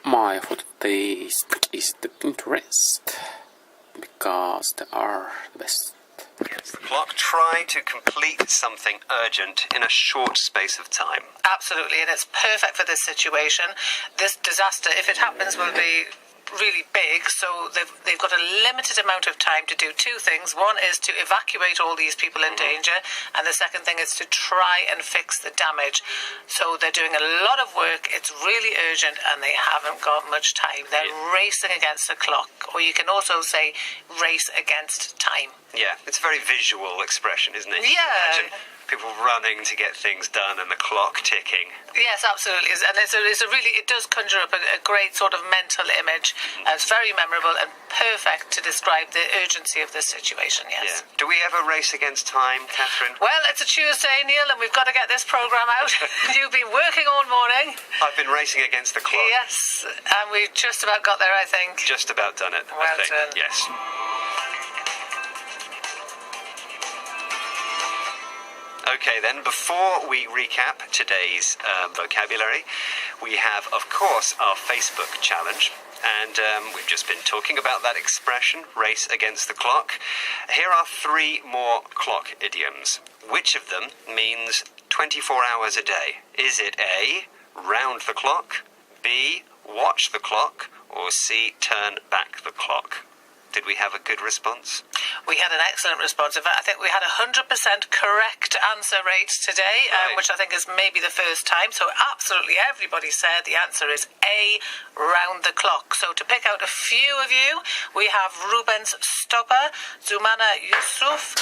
My food taste is the Pinterest because they are the best. Clock, try to complete something urgent in a short space of time. Absolutely, and it's perfect for this situation. This disaster, if it happens, will be really big, so they've got a limited amount of time to do two things. One is to evacuate all these people in danger, and the second thing is to try and fix the damage. So they're doing a lot of work, it's really urgent, and they haven't got much time. They're racing against the clock, or you can also say race against time. Yeah, it's a very visual expression, isn't it? Yeah. Imagine people running to get things done and the clock ticking. Yes, absolutely, and it does conjure up a great sort of mental image. It's very memorable and perfect to describe the urgency of this situation, yes. Yeah. Do we ever race against time, Catherine? Well, it's a Tuesday, Neil, and we've got to get this programme out. You've been working all morning. I've been racing against the clock. Yes, and we've just about got there, I think. Just about done it, Well I think. done. Yes. Okay then, before we recap today's vocabulary, we have, of course, our Facebook challenge. And we've just been talking about that expression, race against the clock. Here are 3 more clock idioms. Which of them means 24 hours a day? Is it A, round the clock, B, watch the clock, or C, turn back the clock? Did we have a good response? We had an excellent response. In fact, I think we had 100% correct answer rate today, Right. which I think is maybe the first time. So absolutely everybody said the answer is A, round the clock. So to pick out a few of you, we have Rubens Stopper, Zumana Yusuf,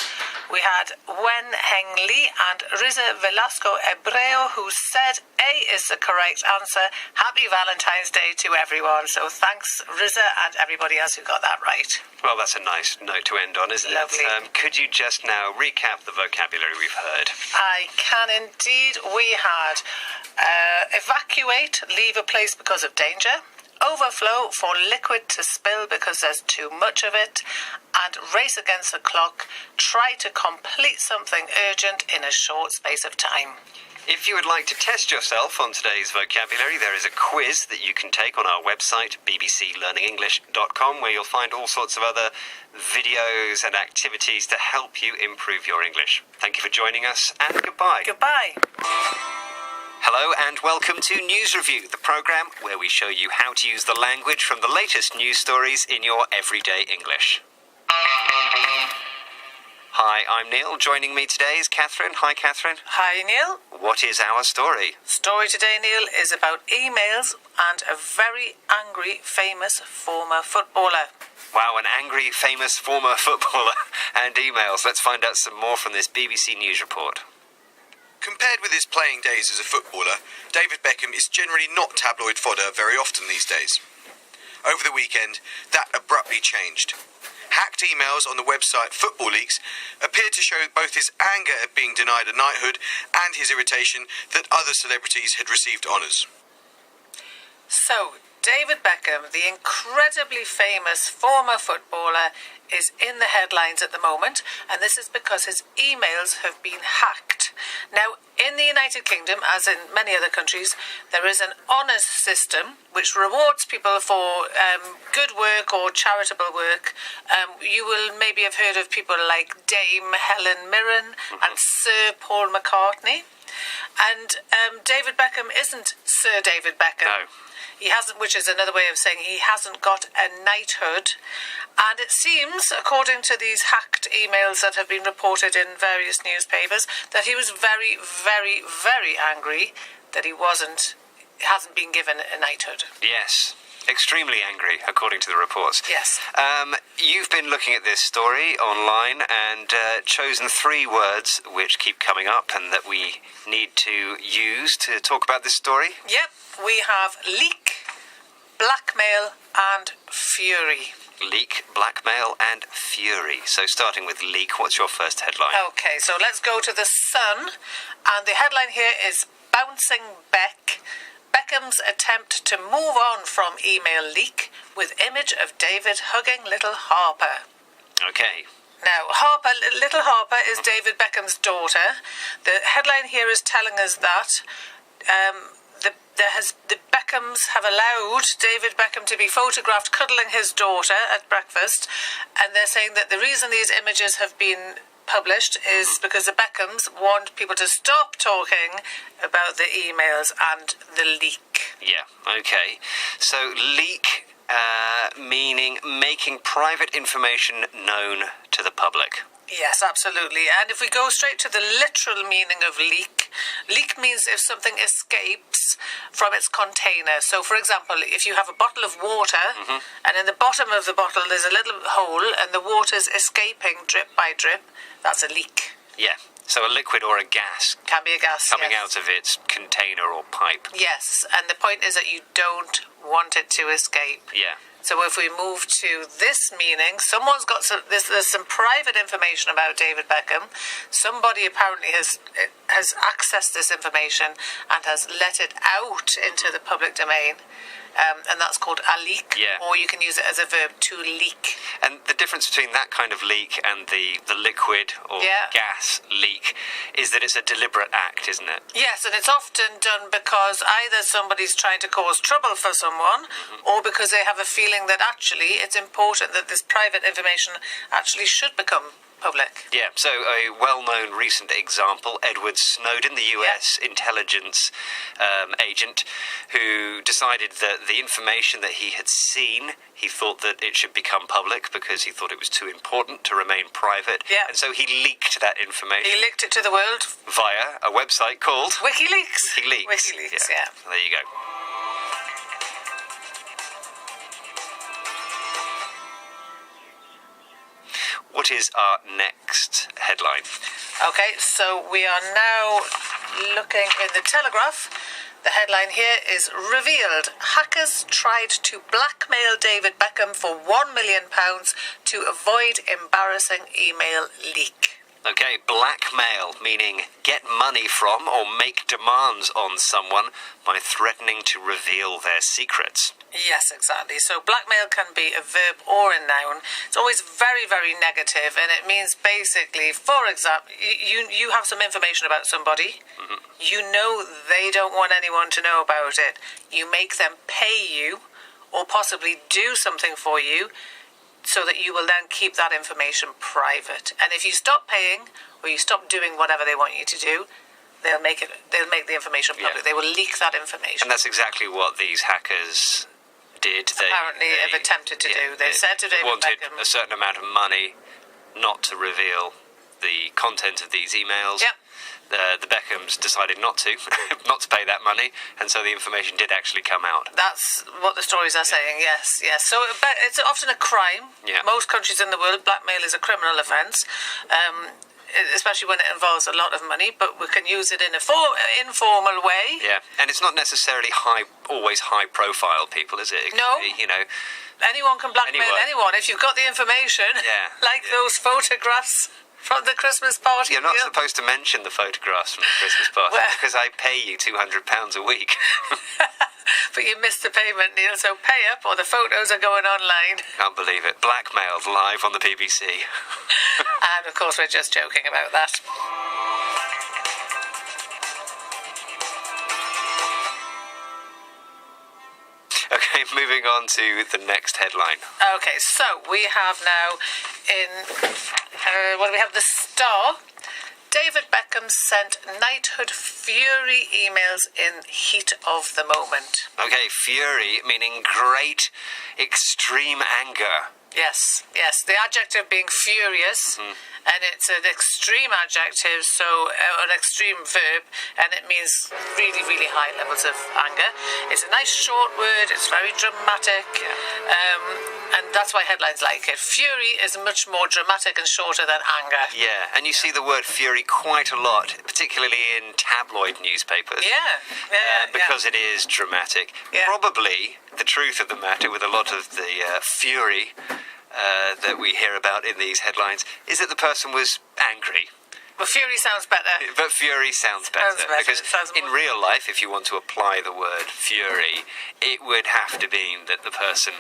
we had Wen Heng Li and Riza Velasco Ebreo, who said A is the correct answer. Happy Valentine's Day to everyone. So thanks, Riza, and everybody else who got that right. Well, that's a nice note to end on, isn't Lovely. it? Could you just now recap the vocabulary we've heard? I can indeed. We had evacuate, leave a place because of danger. Overflow, for liquid to spill because there's too much of it. And race against the clock, try to complete something urgent in a short space of time. If you would like to test yourself on today's vocabulary, there is a quiz that you can take on our website, bbclearningenglish.com, where you'll find all sorts of other videos and activities to help you improve your English. Thank you for joining us, and goodbye. Goodbye. Hello and welcome to News Review, the programme where we show you how to use the language from the latest news stories in your everyday English. Hi, I'm Neil. Joining me today is Catherine. Hi, Catherine. Hi, Neil. What is our story? Story today, Neil, is about emails and a very angry, famous former footballer. Wow, an angry, famous former footballer and emails. Let's find out some more from this BBC News report. Compared with his playing days as a footballer, David Beckham is generally not tabloid fodder very often these days. Over the weekend, that abruptly changed. Hacked emails on the website Football Leaks appeared to show both his anger at being denied a knighthood and his irritation that other celebrities had received honours. So, David Beckham, the incredibly famous former footballer, is in the headlines at the moment, and this is because his emails have been hacked. Now, in the United Kingdom, as in many other countries, there is an honours system which rewards people for good work or charitable work. You will maybe have heard of people like Dame Helen Mirren and Sir Paul McCartney. And David Beckham isn't Sir David Beckham. No. He hasn't, which is another way of saying he hasn't got a knighthood. And it seems, according to these hacked emails that have been reported in various newspapers, that he was very, very, very angry that he hasn't been given a knighthood. Yes, extremely angry, according to the reports. Yes. You've been looking at this story online and chosen 3 words which keep coming up and that we need to use to talk about this story. Yep, we have leak, blackmail and fury. Leak, blackmail and fury. So starting with leak, what's your first headline? Okay, so let's go to the Sun, and the headline here is Bouncing Beck. Beckham's attempt to move on from email leak with image of David hugging little Harper. Okay. Now, little Harper is David Beckham's daughter. The headline here is telling us that the Beckham Beckhams have allowed David Beckham to be photographed cuddling his daughter at breakfast, and they're saying that the reason these images have been published is because the Beckhams want people to stop talking about the emails and the leak. Yeah, okay. So leak, meaning making private information known to the public. Yes, absolutely. And if we go straight to the literal meaning of leak, leak means if something escapes from its container. So, for example, if you have a bottle of water and in the bottom of the bottle there's a little hole and the water's escaping drip by drip, that's a leak. Yeah, so a liquid or a gas Can be a gas, coming yes. out of its container or pipe. Yes, and the point is that you don't want it to escape. Yeah. So if we move to this meaning, someone's got there's some private information about David Beckham. Somebody apparently has accessed this information and has let it out into the public domain. And that's called a leak, Yeah. or you can use it as a verb, to leak. And the difference between that kind of leak and the liquid or Yeah. gas leak is that it's a deliberate act, isn't it? Yes, and it's often done because either somebody's trying to cause trouble for someone, or because they have a feeling that actually it's important that this private information actually should become public. Yeah, so a well-known recent example, Edward Snowden, the US intelligence agent, who decided that the information that he had seen, he thought that it should become public because he thought it was too important to remain private. Yeah. And so he leaked that information He leaked it to the world. via a website called WikiLeaks. WikiLeaks. WikiLeaks, yeah. There you go. What is our next headline? Okay, so we are now looking in the Telegraph. The headline here is revealed. Hackers tried to blackmail David Beckham for £1 million to avoid embarrassing email leak. Okay, blackmail, meaning get money from or make demands on someone by threatening to reveal their secrets. Yes, exactly. So blackmail can be a verb or a noun. It's always very, very negative, and it means basically, for example, you have some information about somebody. You know they don't want anyone to know about it. You make them pay you or possibly do something for you so that you will then keep that information private. And if you stop paying or you stop doing whatever they want you to do, they'll make the information public. Yeah. They will leak that information. And that's exactly what these hackers did. Apparently have attempted to do. They said to David wanted Beckham, a certain amount of money not to reveal the content of these emails. Yeah. The Beckhams decided not to pay that money, and so the information did actually come out. That's what the stories are saying, yes, yes. So it's often a crime. Yeah. Most countries in the world, blackmail is a criminal offence, especially when it involves a lot of money, but we can use it in a informal way. Yeah, and it's not necessarily always high-profile people, is it? It No. could be, you know, Anyone can blackmail anyone if you've got the information, Yeah, like yeah. those photographs from the Christmas party. you're not Yeah. supposed to mention the photographs from the Christmas party Well- because I pay you £200 a week. But you missed the payment, Neil, so pay up or the photos are going online. Can't believe it. Blackmailed live on the BBC. And of course we're just joking about that. Okay, moving on to the next headline. Okay, so we have now in, what do we have? The Star. David Beckham sent knighthood fury emails in heat of the moment. Okay, fury, meaning great, extreme anger. Yes, yes. The adjective being furious, and it's an extreme adjective, so an extreme verb, and it means really, really high levels of anger. It's a nice short word. It's very dramatic, and that's why headlines like it. Fury is much more dramatic and shorter than anger. Yeah, and you see the word fury quite a lot, particularly in tabloid newspapers. Yeah, because it is dramatic. Yeah. Probably the truth of the matter with a lot of the fury that we hear about in these headlines is that the person was angry. Well, fury sounds better. But fury sounds better, better. because It sounds in more- real life, if you want to apply the word fury, it would have to mean that the person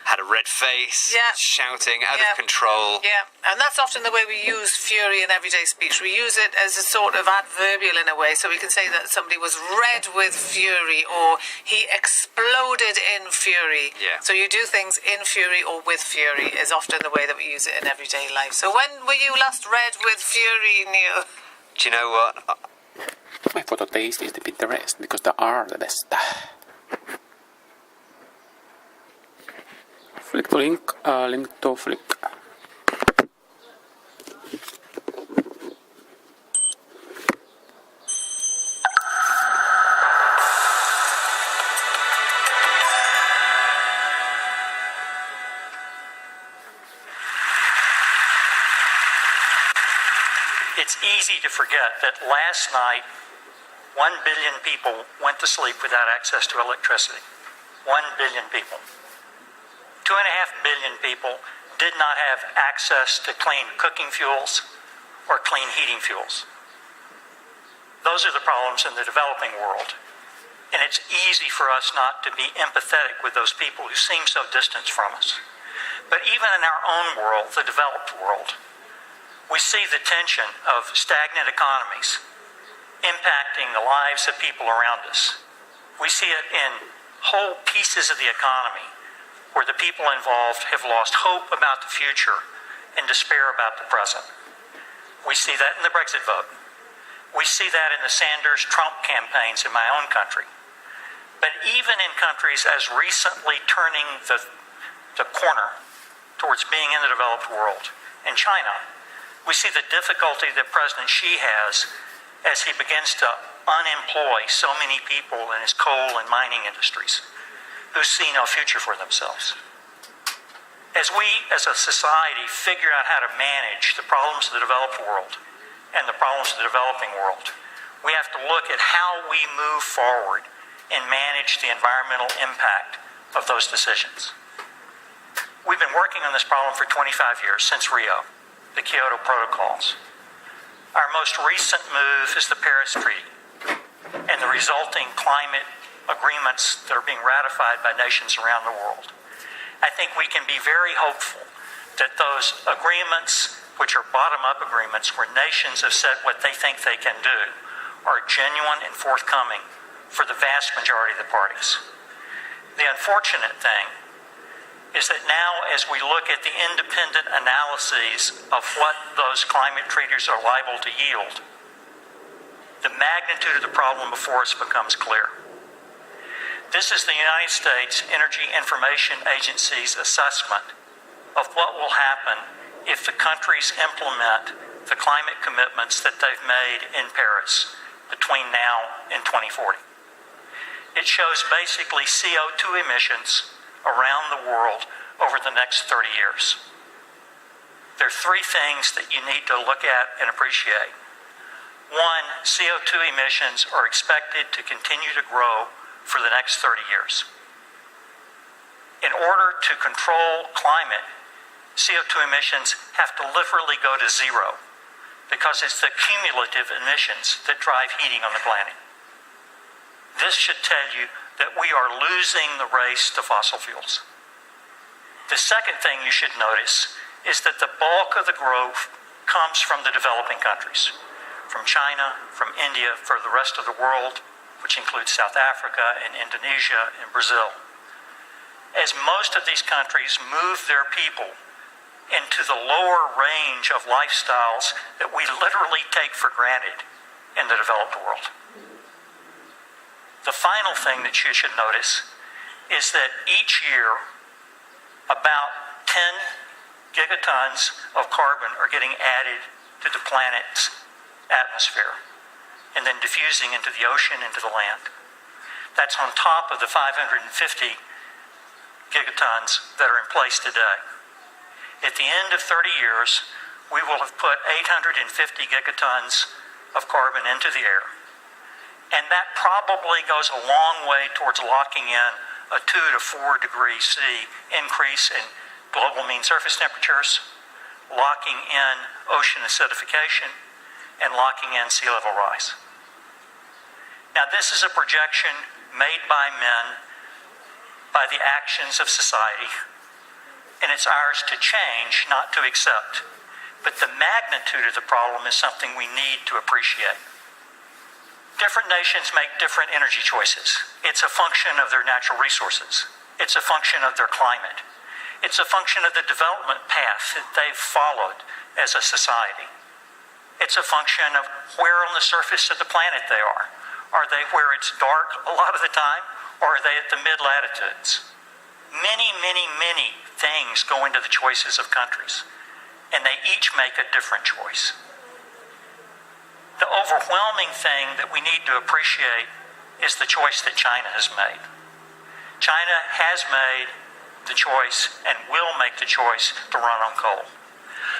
had a red face, Yeah. shouting, out Yeah. of control. Yeah, and that's often the way we use fury in everyday speech. We use it as a sort of adverbial in a way, so we can say that somebody was red with fury or he exploded in fury. Yeah. So you do things in fury or with fury is often the way that we use it in everyday life. So when were you last red with fury, Neil? Do you know what? My photo taste is the Pinterest because they are the best. Flick to link, link to flick. It's easy to forget that last night 1 billion people went to sleep without access to electricity. 1 billion people. 2.5 billion people did not have access to clean cooking fuels or clean heating fuels. Those are the problems in the developing world. And it's easy for us not to be empathetic with those people who seem so distant from us. But even in our own world, the developed world, we see the tension of stagnant economies impacting the lives of people around us. We see it in whole pieces of the economy where the people involved have lost hope about the future and despair about the present. We see that in the Brexit vote. We see that in the Sanders-Trump campaigns in my own country. But even in countries as recently turning the corner towards being in the developed world, in China, we see the difficulty that President Xi has as he begins to unemploy so many people in his coal and mining industries who see no future for themselves. As we, as a society, figure out how to manage the problems of the developed world and the problems of the developing world, we have to look at how we move forward and manage the environmental impact of those decisions. We've been working on this problem for 25 years, since Rio, the Kyoto Protocols. Our most recent move is the Paris Treaty and the resulting climate agreements that are being ratified by nations around the world. I think we can be very hopeful that those agreements, which are bottom-up agreements where nations have said what they think they can do, are genuine and forthcoming for the vast majority of the parties. The unfortunate thing is that now, as we look at the independent analyses of what those climate treaties are liable to yield, the magnitude of the problem before us becomes clear. This is the United States Energy Information Agency's assessment of what will happen if the countries implement the climate commitments that they've made in Paris between now and 2040. It shows basically CO2 emissions around the world over the next 30 years. There are three things that you need to look at and appreciate. One, CO2 emissions are expected to continue to grow for the next 30 years. In order to control climate, CO2 emissions have to literally go to zero because it's the cumulative emissions that drive heating on the planet. This should tell you that we are losing the race to fossil fuels. The second thing you should notice is that the bulk of the growth comes from the developing countries, from China, from India, for the rest of the world, which includes South Africa and Indonesia and Brazil. As most of these countries move their people into the lower range of lifestyles that we literally take for granted in the developed world. The final thing that you should notice is that each year about 10 gigatons of carbon are getting added to the planet's atmosphere and then diffusing into the ocean, into the land. That's on top of the 550 gigatons that are in place today. At the end of 30 years, we will have put 850 gigatons of carbon into the air. And that probably goes a long way towards locking in a 2 to 4 degrees C increase in global mean surface temperatures, locking in ocean acidification, and locking in sea level rise. Now, this is a projection made by men by the actions of society and it's ours to change, not to accept. But the magnitude of the problem is something we need to appreciate. Different nations make different energy choices. It's a function of their natural resources. It's a function of their climate. It's a function of the development path that they've followed as a society. It's a function of where on the surface of the planet they are. Are they where it's dark a lot of the time, or are they at the mid-latitudes? Many, many, many things go into the choices of countries, and they each make a different choice. The overwhelming thing that we need to appreciate is the choice that China has made. China has made the choice and will make the choice to run on coal.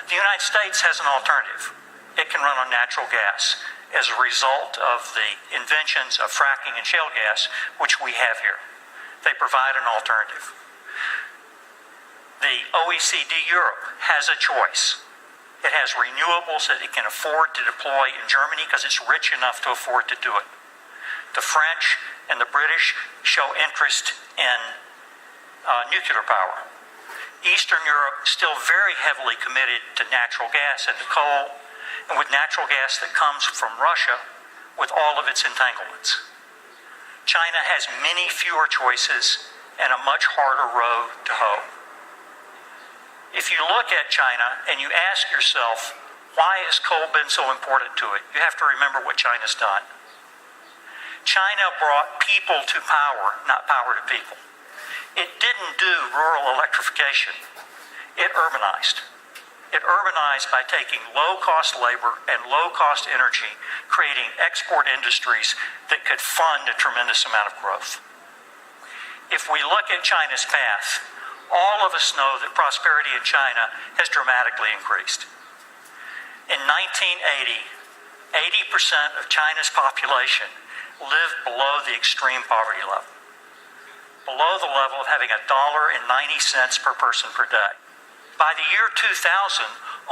The United States has an alternative. It can run on natural gas as a result of the inventions of fracking and shale gas, which we have here. They provide an alternative. The OECD Europe has a choice. It has renewables that it can afford to deploy in Germany because it's rich enough to afford to do it. The French and the British show interest in nuclear power. Eastern Europe still very heavily committed to natural gas and to coal, and with natural gas that comes from Russia with all of its entanglements. China has many fewer choices and a much harder road to hoe. If you look at China and you ask yourself, why has coal been so important to it? You have to remember what China's done. China brought people to power, not power to people. It didn't do rural electrification. It urbanized. It urbanized by taking low-cost labor and low-cost energy, creating export industries that could fund a tremendous amount of growth. If we look at China's path, all of us know that prosperity in China has dramatically increased. In 1980, 80% of China's population lived below the extreme poverty level, below the level of having $1.90 per person per day. By the year 2000,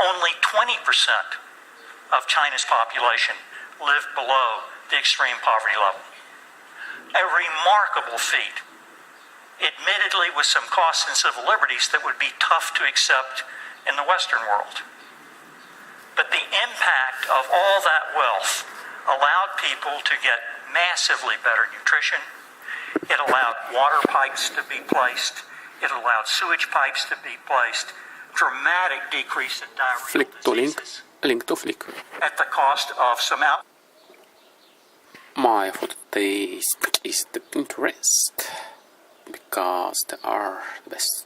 only 20% of China's population lived below the extreme poverty level. A remarkable feat, admittedly with some costs and civil liberties that would be tough to accept in the Western world. But the impact of all that wealth allowed people to get massively better nutrition. It allowed water pipes to be placed. It allowed sewage pipes to be placed. Dramatic decrease in diarrheal Flick to link. diseases Link to flick. at the cost of some out. My for today's is the interest because they are the best.